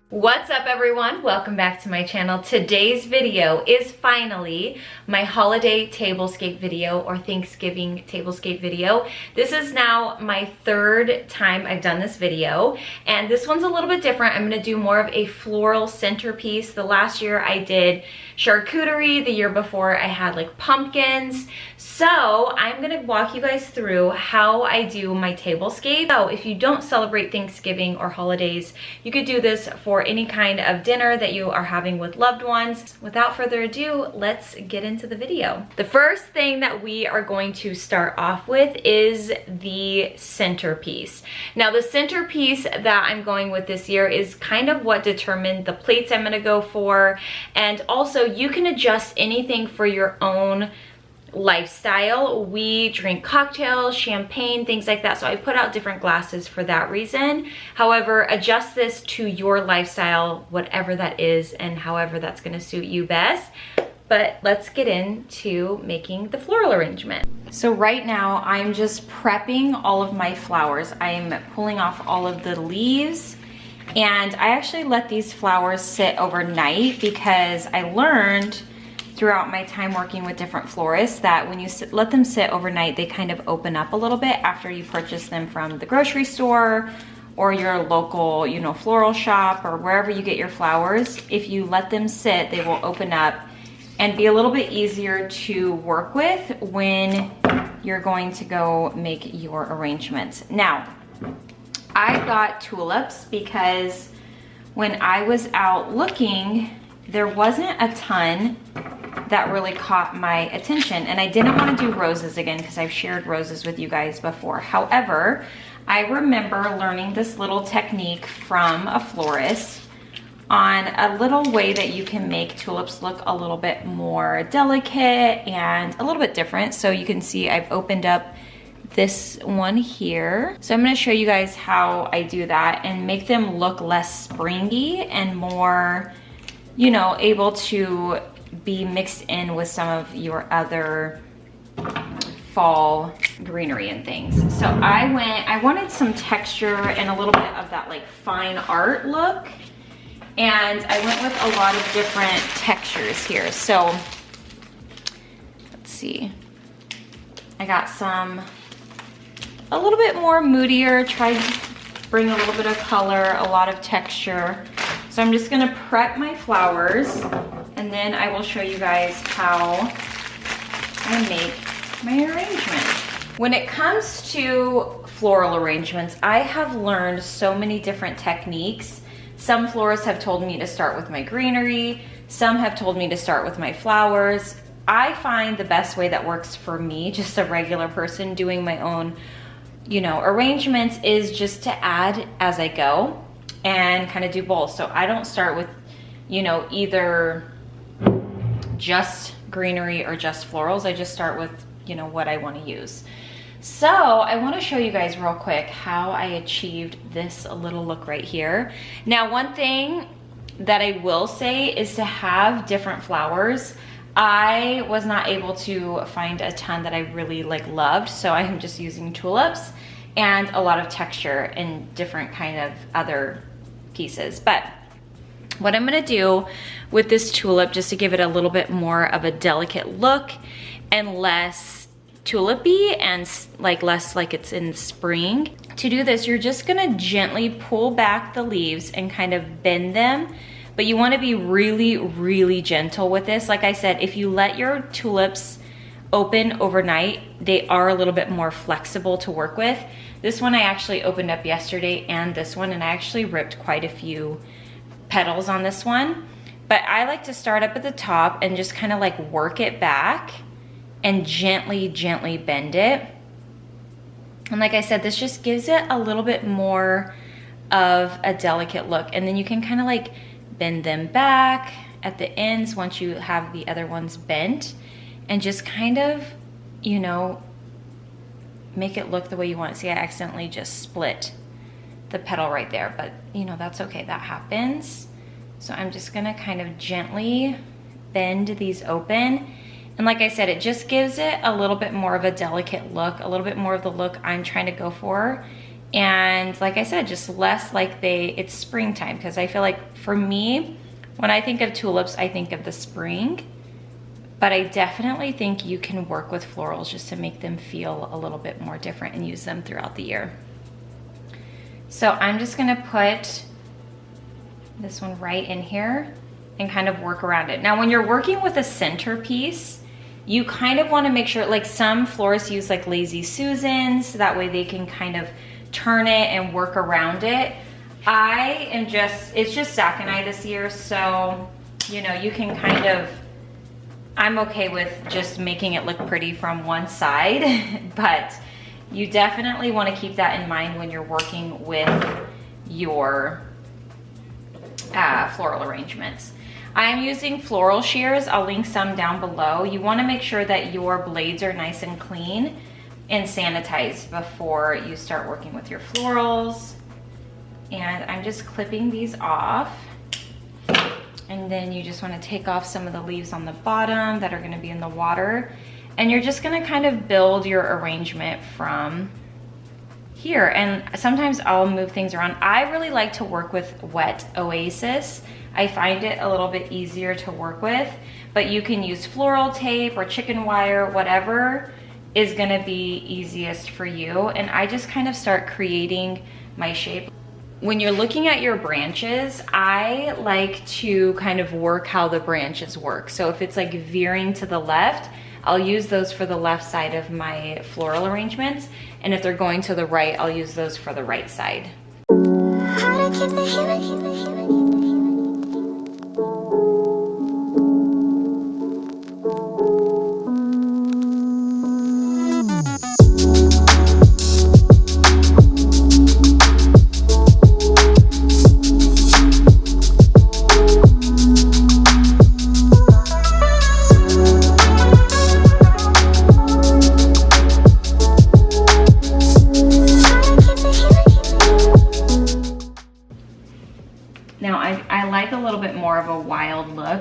What's up everyone? Welcome back to my channel. Today's video is finally my holiday tablescape video or Thanksgiving tablescape video. This is now my third time I've done this video, and this one's a little bit different. I'm gonna do more of a floral centerpiece. The last year I did charcuterie, the year before I had like pumpkins. So I'm gonna walk you guys through how I do my tablescape. So if you don't celebrate Thanksgiving or holidays, you could do this for any kind of dinner that you are having with loved ones. Without further ado, let's get into the video. The first thing that we are going to start off with is the centerpiece. Now the centerpiece that I'm going with this year is kind of what determined the plates I'm gonna go for, and also you can adjust anything for your own lifestyle. We drink cocktails, champagne, things like that, so I put out different glasses for that reason. However, adjust this to your lifestyle, whatever that is and however that's going to suit you best. But let's get into making the floral arrangement. So right now I'm just prepping all of my flowers. I'm pulling off all of the leaves, and I actually let these flowers sit overnight because I learned throughout my time working with different florists that when you let them sit overnight, they kind of open up a little bit after you purchase them from the grocery store or your local, you know, floral shop or wherever you get your flowers. If you let them sit, they will open up and be a little bit easier to work with when you're going to go make your arrangements. Now, I got tulips because when I was out looking, there wasn't a ton that really caught my attention, and I didn't want to do roses again because I've shared roses with you guys before. However, I remember learning this little technique from a florist on a little way that you can make tulips look a little bit more delicate and a little bit different. So you can see I've opened up this one here. So I'm going to show you guys how I do that and make them look less springy and more, you know, able to be mixed in with some of your other fall greenery and things. So I wanted some texture and a little bit of that like fine art look, and I went with a lot of different textures here. So let's see, I got a little bit more moodier, tried to bring a little bit of color, a lot of texture. So I'm just gonna prep my flowers, and then I will show you guys how I make my arrangement. When it comes to floral arrangements, I have learned so many different techniques. Some florists have told me to start with my greenery, some have told me to start with my flowers. I find the best way that works for me, just a regular person doing my own, you know, arrangements, is just to add as I go and kind of do both. So I don't start with, you know, either just greenery or just florals. I just start with, you know, what I want to use. So I want to show you guys real quick how I achieved this little look right here. Now, one thing that I will say is to have different flowers. I was not able to find a ton that I really like loved, so I am just using tulips and a lot of texture and different kind of other pieces. But what I'm gonna do with this tulip, just to give it a little bit more of a delicate look and less tulipy and like less like it's in spring, to do this, you're just gonna gently pull back the leaves and kind of bend them. But you wanna be really, really gentle with this. Like I said, if you let your tulips open overnight, they are a little bit more flexible to work with. This one I actually opened up yesterday, and this one, and I actually ripped quite a few petals on this one. But I like to start up at the top and just kind of like work it back and gently, gently bend it. And like I said, this just gives it a little bit more of a delicate look. And then you can kind of like bend them back at the ends once you have the other ones bent, and just kind of, you know, make it look the way you want it. See, I accidentally just split the petal right there, but you know, that's okay, that happens. So I'm just gonna kind of gently bend these open. And And like I said, it just gives it a little bit more of a delicate look, a little bit more of the look I'm trying to go for. And like I said, just less like it's springtime, because I feel like for me, when I think of tulips, I think of the spring. But I definitely think you can work with florals just to make them feel a little bit more different and use them throughout the year. So I'm just gonna put this one right in here and kind of work around it. Now, when you're working with a centerpiece, you kind of wanna make sure, like some florists use like Lazy Susans, so that way they can kind of turn it and work around it. It's just Zach and I this year, so, you know, you can kind of, I'm okay with just making it look pretty from one side, but you definitely want to keep that in mind when you're working with your floral arrangements. I'm using floral shears. I'll link some down below. You want to make sure that your blades are nice and clean and sanitized before you start working with your florals. And I'm just clipping these off. And then you just want to take off some of the leaves on the bottom that are going to be in the water. And you're just going to kind of build your arrangement from here. And sometimes I'll move things around. I really like to work with wet Oasis. I find it a little bit easier to work with, but you can use floral tape or chicken wire, whatever is going to be easiest for you. And I just kind of start creating my shape. When you're looking at your branches, I like to kind of work how the branches work. So if it's like veering to the left, I'll use those for the left side of my floral arrangements. And if they're going to the right, I'll use those for the right side.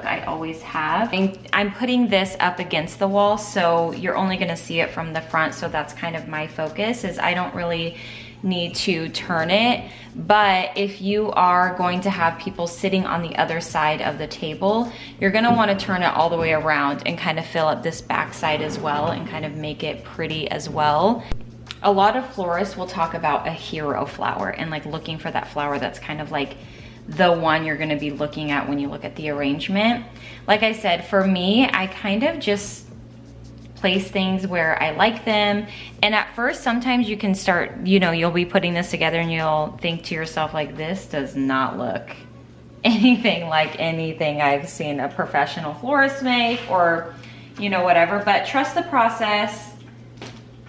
I always have. I'm putting this up against the wall, so you're only gonna see it from the front, so that's kind of my focus, is I don't really need to turn it. But if you are going to have people sitting on the other side of the table, you're gonna wanna turn it all the way around and kind of fill up this back side as well and kind of make it pretty as well. A lot of florists will talk about a hero flower and like looking for that flower that's kind of like the one you're gonna be looking at when you look at the arrangement. Like I said, for me, I kind of just place things where I like them. And at first, sometimes you can start, you know, you'll be putting this together and you'll think to yourself like, this does not look anything like anything I've seen a professional florist make, or, you know, whatever. But trust the process,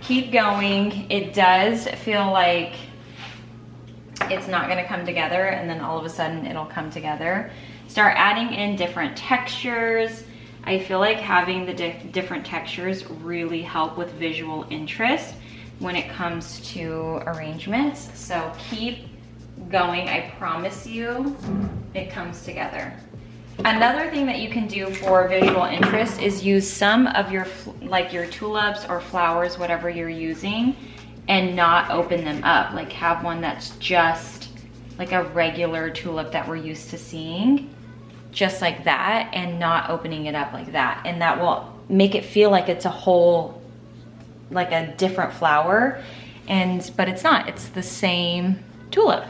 keep going. It does feel like it's not gonna come together, and then all of a sudden it'll come together. Start adding in different textures. I feel like having the different textures really help with visual interest when it comes to arrangements. So keep going, I promise you it comes together. Another thing that you can do for visual interest is use some of your tulips or flowers, whatever you're using, and not open them up. Like have one that's just like a regular tulip that we're used to seeing, just like that, and not opening it up like that. And that will make it feel like it's a whole, like a different flower, but it's not, it's the same tulip.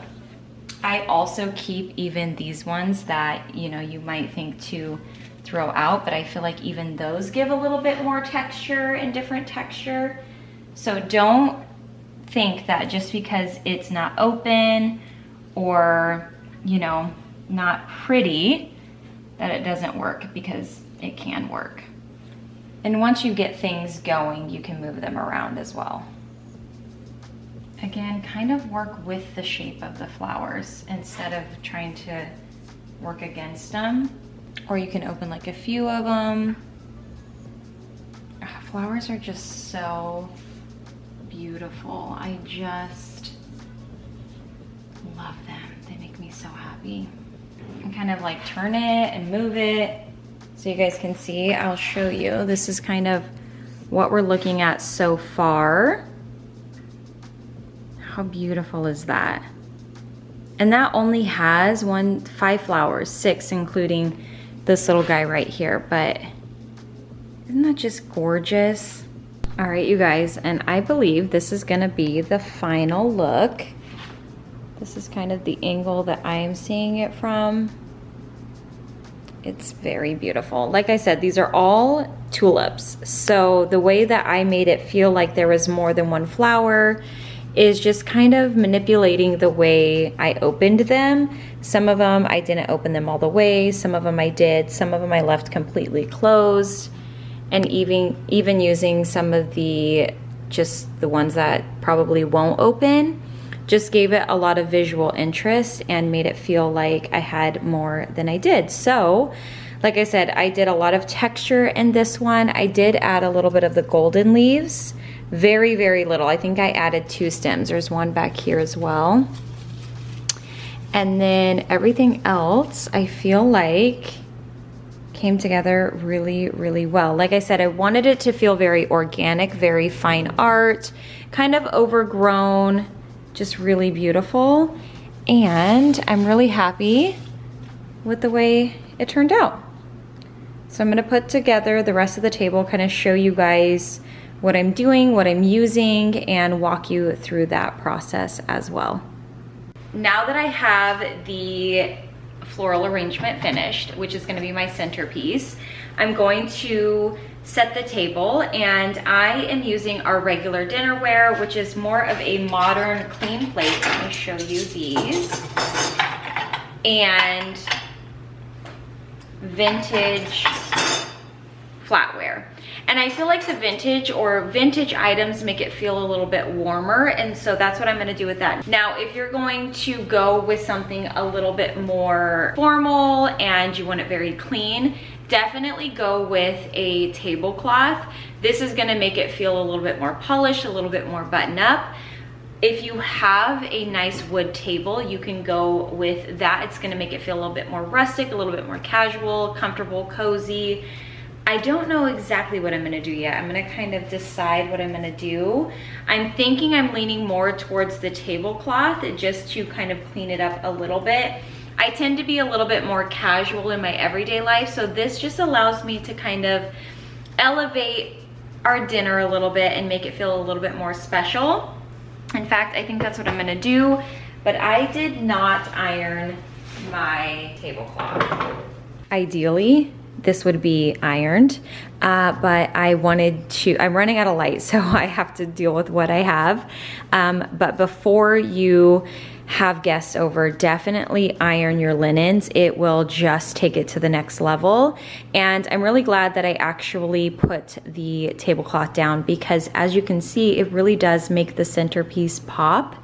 I also keep even these ones that, you know, you might think to throw out, but I feel like even those give a little bit more texture and different texture. So don't think that just because it's not open or, you know, not pretty, that it doesn't work, because it can work. And once you get things going, you can move them around as well. Again, kind of work with the shape of the flowers instead of trying to work against them. Or you can open like a few of them. Flowers are just so beautiful. I just love them. They make me so happy. And kind of like turn it and move it So you guys can see, I'll show you. This is kind of what we're looking at so far. How beautiful is that? And that only has 5 flowers, 6 including this little guy right here, but isn't that just gorgeous? All right, you guys, and I believe this is gonna be the final look. This is kind of the angle that I am seeing it from. It's very beautiful. Like I said, these are all tulips. So the way that I made it feel like there was more than one flower is just kind of manipulating the way I opened them. Some of them, I didn't open them all the way. Some of them I did. Some of them I left completely closed. And even using some of just the ones that probably won't open, just gave it a lot of visual interest and made it feel like I had more than I did. So, like I said, I did a lot of texture in this one. I did add a little bit of the golden leaves. Very, very little. I think I added 2 stems. There's one back here as well. And then everything else, I feel like came together really, really well. Like I said, I wanted it to feel very organic, very fine art, kind of overgrown, just really beautiful. And I'm really happy with the way it turned out. So I'm gonna put together the rest of the table, kind of show you guys what I'm doing, what I'm using, and walk you through that process as well. Now that I have the floral arrangement finished, which is going to be my centerpiece, I'm going to set the table, and I am using our regular dinnerware, which is more of a modern clean plate. Let me show you these. And vintage flatware. And I feel like the vintage items make it feel a little bit warmer, and so that's what I'm gonna do with that. Now, if you're going to go with something a little bit more formal and you want it very clean, definitely go with a tablecloth. This is gonna make it feel a little bit more polished, a little bit more button up. If you have a nice wood table, you can go with that. It's gonna make it feel a little bit more rustic, a little bit more casual, comfortable, cozy. I don't know exactly what I'm gonna do yet. I'm gonna kind of decide what I'm gonna do. I'm thinking I'm leaning more towards the tablecloth just to kind of clean it up a little bit. I tend to be a little bit more casual in my everyday life, so this just allows me to kind of elevate our dinner a little bit and make it feel a little bit more special. In fact, I think that's what I'm gonna do, but I did not iron my tablecloth. Ideally, this would be ironed, but I'm running out of light, so I have to deal with what I have. But before you have guests over, definitely iron your linens. It will just take it to the next level. And I'm really glad that I actually put the tablecloth down, because as you can see, it really does make the centerpiece pop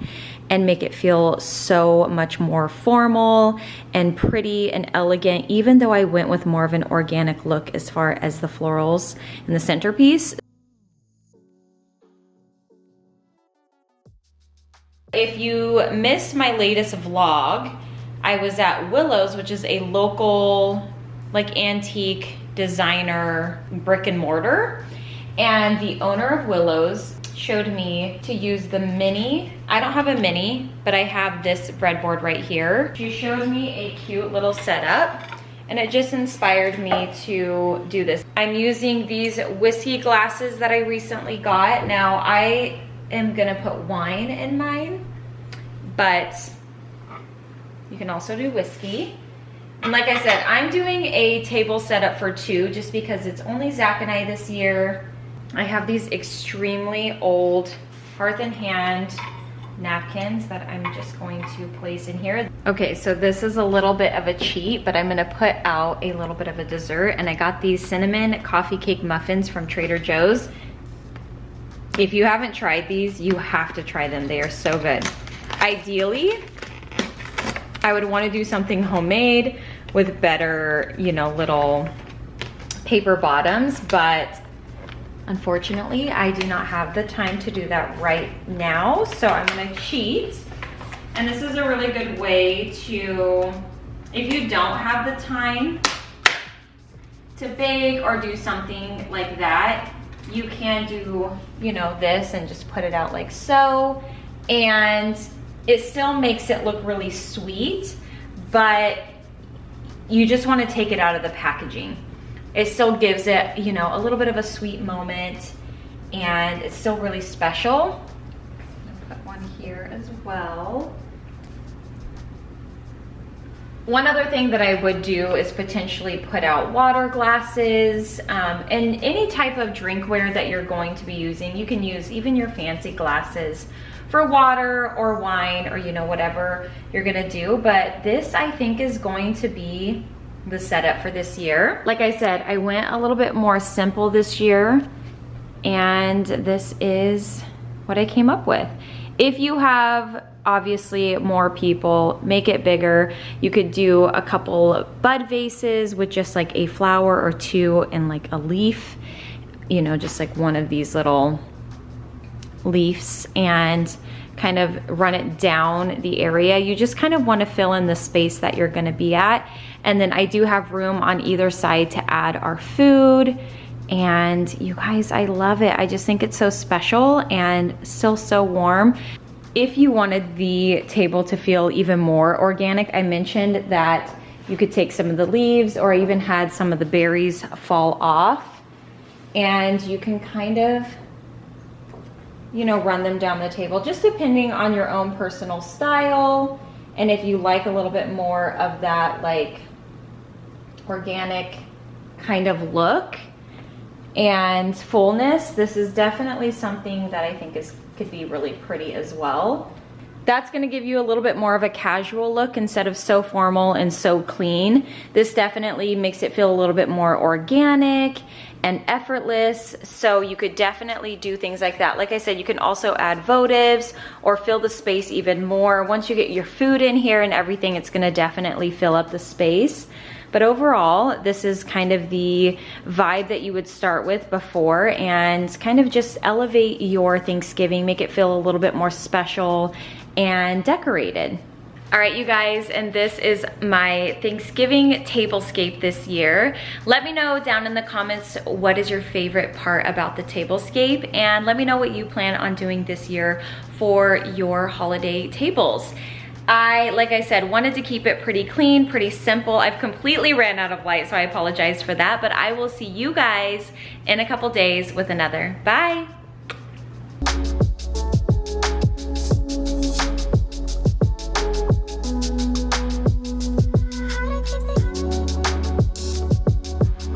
and make it feel so much more formal and pretty and elegant, even though I went with more of an organic look as far as the florals and the centerpiece. If you missed my latest vlog, I was at Willow's, which is a local like antique designer brick and mortar, and the owner of Willow's showed me to use the mini. I don't have a mini, but I have this breadboard right here. She showed me a cute little setup, and it just inspired me to do this. I'm using these whiskey glasses that I recently got. Now I am gonna put wine in mine, but you can also do whiskey. And like I said, I'm doing a table setup for 2 just because it's only Zach and I this year. I have these extremely old Hearth and Hand napkins that I'm just going to place in here. Okay, so this is a little bit of a cheat, but I'm gonna put out a little bit of a dessert, and I got these cinnamon coffee cake muffins from Trader Joe's. If you haven't tried these, you have to try them. They are so good. Ideally, I would want to do something homemade with better, you know, little paper bottoms, but unfortunately, I do not have the time to do that right now, so I'm gonna cheat. And this is a really good way to, if you don't have the time to bake or do something like that, you can do, you know, this and just put it out like so. And it still makes it look really sweet, but you just want to take it out of the packaging. It still gives it, you know, a little bit of a sweet moment, and it's still really special. I'll put one here as well. One other thing that I would do is potentially put out water glasses and any type of drinkware that you're going to be using. You can use even your fancy glasses for water or wine or, you know, whatever you're gonna do. But this, I think, is going to be the setup for this year. Like I said, I went a little bit more simple this year, and this is what I came up with. If you have obviously more people, make it bigger. You could do a couple bud vases with just like a flower or two and like a leaf, you know, just like one of these little leaves, and kind of run it down the area. You just kind of want to fill in the space that you're going to be at. And then I do have room on either side to add our food. And you guys, I love it. I just think it's so special and still so warm. If you wanted the table to feel even more organic, I mentioned that you could take some of the leaves, or I even had some of the berries fall off, and you can kind of, you know, run them down the table, just depending on your own personal style. And if you like a little bit more of that like organic kind of look and fullness, this is definitely something that I think could be really pretty as well. That's gonna give you a little bit more of a casual look instead of so formal and so clean. This definitely makes it feel a little bit more organic and effortless. So you could definitely do things like that. Like I said, you can also add votives or fill the space even more. Once you get your food in here and everything, it's gonna definitely fill up the space. But overall, this is kind of the vibe that you would start with before, and kind of just elevate your Thanksgiving, make it feel a little bit more special and decorated. All right, you guys, and this is my Thanksgiving tablescape this year. Let me know down in the comments what is your favorite part about the tablescape, and let me know what you plan on doing this year for your holiday tables. Like I said, wanted to keep it pretty clean, pretty simple. I've completely ran out of light, so I apologize for that, but I will see you guys in a couple days with another. Bye.